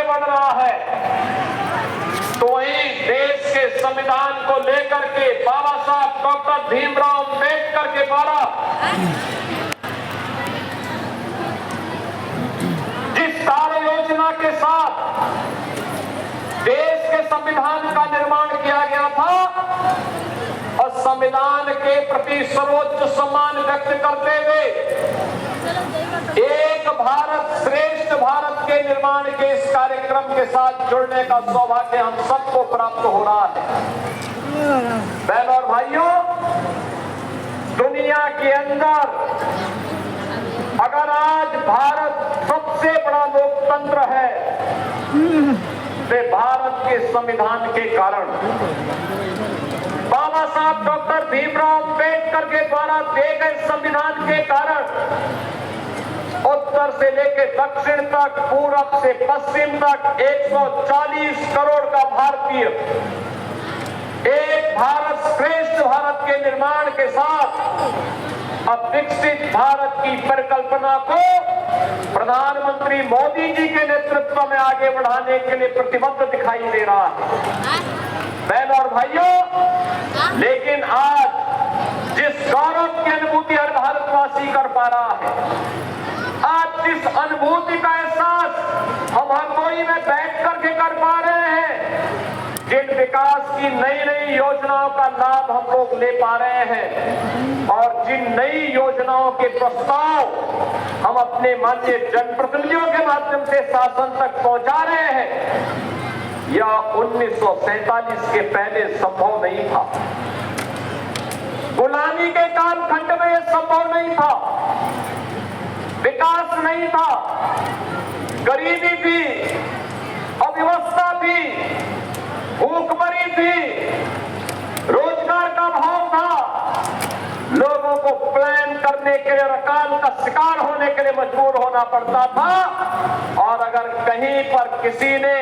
बढ़ रहा है, तो वहीं देश के संविधान को लेकर के बाबा साहब डॉक्टर भीमराव अम्बेडकर के द्वारा जिस कार्य योजना के साथ देश के संविधान का निर्माण किया गया था और संविधान के प्रति सर्वोच्च सम्मान व्यक्त करते हुए एक भारत श्रेष्ठ भारत के निर्माण के इस कार्यक्रम के साथ जुड़ने का सौभाग्य हम सबको प्राप्त हो रहा है। बहनों और भाइयों, दुनिया के अंदर अगर आज भारत सबसे बड़ा लोकतंत्र है तो भारत के संविधान के कारण, बाबा साहब डॉक्टर भीमराव अम्बेडकर के द्वारा दिए गए संविधान के कारण उत्तर से लेकर दक्षिण तक, पूरब से पश्चिम तक 140 करोड़ का भारतीय एक भारत श्रेष्ठ भारत के निर्माण के साथ अब विकसित भारत की परिकल्पना को प्रधानमंत्री मोदी जी के नेतृत्व में आगे बढ़ाने के लिए प्रतिबद्ध दिखाई दे रहा है। बहनों और भाइयों, लेकिन आज जिस गौरव की अनुभूति हर भारतवासी कर पा रहा है, आज जिस अनुभूति का एहसास हम हरदोई में बैठ करके कर पा रहे हैं, जिन विकास की नई नई योजनाओं का लाभ हम लोग ले पा रहे हैं और जिन नई योजनाओं के प्रस्ताव हम अपने माननीय जनप्रतिनिधियों के माध्यम से शासन तक पहुंचा रहे हैं, यह 1947 के पहले संभव नहीं था। गुलामी के कालखंड में यह संभव नहीं था। विकास नहीं था, गरीबी थी, अव्यवस्था थी, भूखमरी थी, रोजगार का अभाव था, लोगों को प्लान करने के लिए अकाल का शिकार होने के लिए मजबूर होना पड़ता था। और अगर कहीं पर किसी ने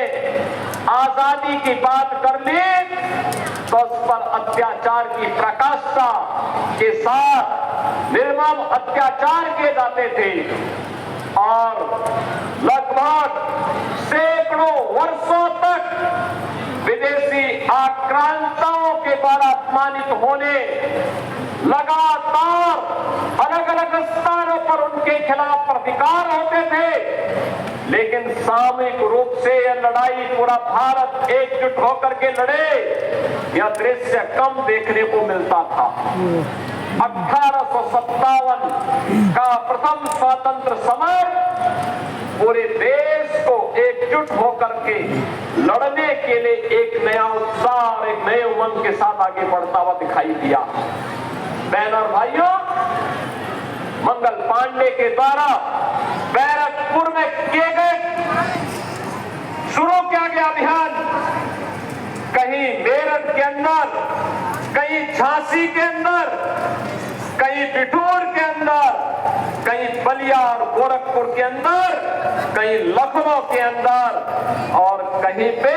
आजादी की बात कर ली तो उस पर अत्याचार की प्रकाष्ठा के साथ निर्मम अत्याचार किए जाते थे और लगभग सैकड़ों वर्षों तक विदेशी आक्रांताओं के द्वारा अपमानित होने, लगातार अलग अलग स्थानों पर उनके खिलाफ प्रतिकार होते थे, लेकिन सामूहिक रूप से यह लड़ाई पूरा भारत एकजुट होकर के लड़े, यह दृश्य कम देखने को मिलता था। 1857 का प्रथम स्वतंत्र समर पूरे देश को एकजुट होकर के लड़ने के लिए एक नया उत्साह और एक नए उमंग के साथ आगे बढ़ता हुआ दिखाई दिया। बहनों और भाइयों, मंगल पांडे के द्वारा बैरकपुर में किए गए शुरू किया गया अभियान कहीं मेरठ के अंदर, कहीं झांसी के अंदर, कहीं बिठूर के अंदर, कहीं बलिया और गोरखपुर के अंदर, कहीं लखनऊ के अंदर और कहीं पे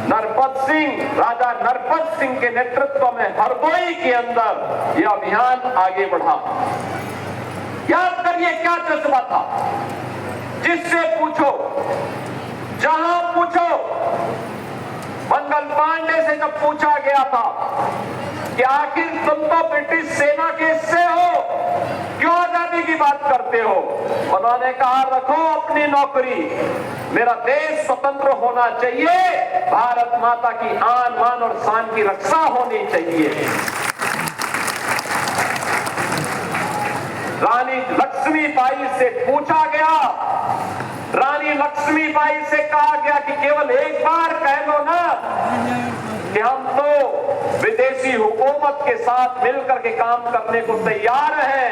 नरपत सिंह, राजा नरपत सिंह के नेतृत्व में हरदोई के अंदर यह अभियान आगे बढ़ा। याद करिए क्या जज्बा था। जिससे पूछो, जहां पूछो, मंगल पांडे से जब पूछा गया था कि आखिर तुम तो ब्रिटिश सेना के हिस्से हो, क्यों आजादी की बात करते हो, उन्होंने कहा रखो अपनी नौकरी, मेरा देश स्वतंत्र होना चाहिए, भारत माता की आन मान और शान की रक्षा होनी चाहिए। रानी लक्ष्मीबाई से पूछा गया, रानी लक्ष्मीबाई से कहा गया कि केवल एक बार कह लो ना कि हम तो विदेशी हुकूमत के साथ मिलकर के काम करने को तैयार हैं,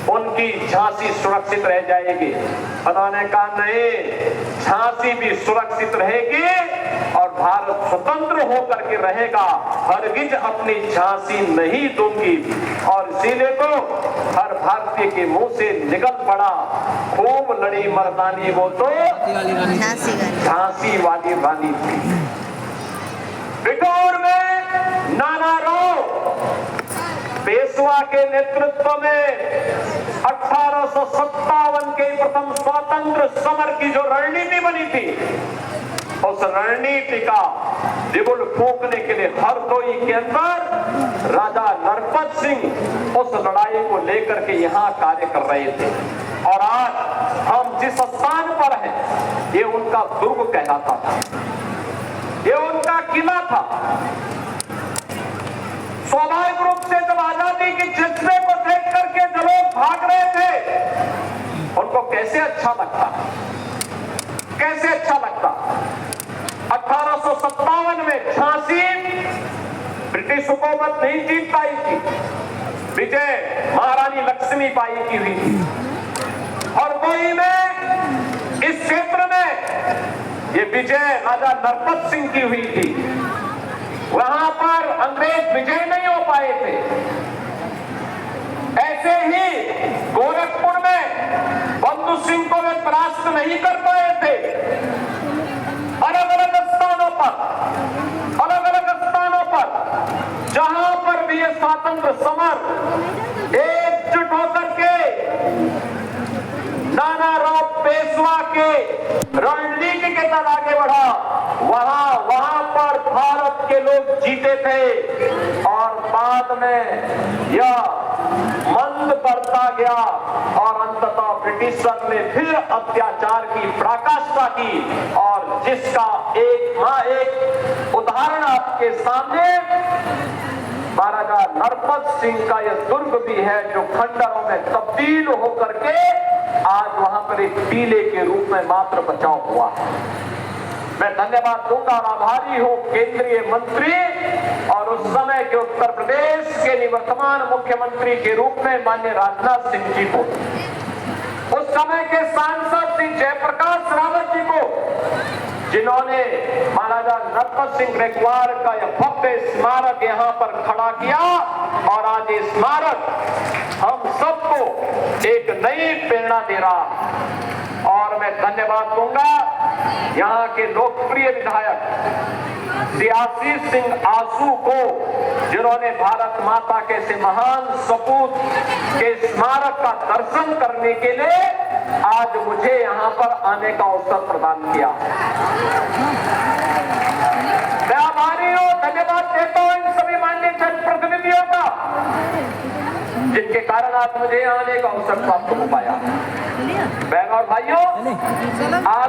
उनकी झांसी सुरक्षित रह जाएगी। उन्होंने कहा नहीं, झांसी भी सुरक्षित रहेगी और भारत स्वतंत्र होकर के रहेगा, हरगिज अपनी झांसी नहीं दूंगी। और इसीलिए तो हर भारतीय के मुंह से निकल पड़ा, खूब लड़ी मर्दानी, वो तो झांसी वाली रानी थी। बिठूर में नानाराव पेशवा के नेतृत्व में 1857 के प्रथम स्वतंत्र स्वातंत्र समर की जो रणनीति बनी थी, उस रणनीति का बिगुल फूंकने के लिए हरदोई के अंदर राजा नरपत सिंह उस लड़ाई को लेकर के यहां कार्य कर रहे थे। और आज हम जिस स्थान पर हैं, ये उनका दुर्ग कहलाता था, ये उनका किला था। स्वाभाविक रूप से जब आजादी की जज्बे को देख करके जो लोग भाग रहे थे, उनको कैसे अच्छा लगता, कैसे अच्छा लगता। 1857 में झांसी ब्रिटिश हुकूमत नहीं जीत पाई थी, विजय महारानी लक्ष्मीबाई की हुई थी। हरदोई में इस क्षेत्र में ये विजय राजा नरपत सिंह की हुई थी। वहां पर अंग्रेज विजय नहीं हो पाए थे। ऐसे ही गोरखपुर में बंधु सिंह को वे परास्त नहीं कर पाए थे। अलग अलग स्थानों पर जहां पर भी ये स्वातंत्र समर एकजुट होकर के नानाराव पेशवा के रणनीति के तहत आगे बढ़ा, वहां पर भारत के लोग जीते थे। और बाद में यह मंद बढ़ता गया और अंततः ब्रिटिशर ने फिर अत्याचार की पराकाष्ठा की। और जिसका एक उदाहरण आपके सामने महाराजा नरपत सिंह का यह दुर्ग भी है, जो खंडरों में तब्दील होकर के आज वहां पर एक टीले के रूप में मात्र बचाव हुआ है। मैं धन्यवाद दूंगा और आभारी हूं केंद्रीय मंत्री और उस समय के उत्तर प्रदेश के निवर्तमान मुख्यमंत्री के रूप में माननीय राजनाथ सिंह जी को, उस समय के सांसद श्री जयप्रकाश रावत जी को, जिन्होंने महाराजा नरपत सिंह ग्रेकुआर का यह भव्य स्मारक यहां पर खड़ा किया। और आज ये स्मारक हम सबको एक नई प्रेरणा दे रहा। और मैं धन्यवाद दूंगा यहाँ के लोकप्रिय विधायक श्री आशीष सिंह आंसू को, जिन्होंने भारत माता के से महान सपूत के स्मारक का दर्शन करने के लिए आज मुझे यहाँ पर आने का अवसर प्रदान किया। मैं आभारी हूँ, धन्यवाद देता हूँ इन सभी माननीय जनप्रतिनिधियों का, जिनके कारण आज मुझे आने का अवसर प्राप्त हो पाया। बहनों और भाइयों, आज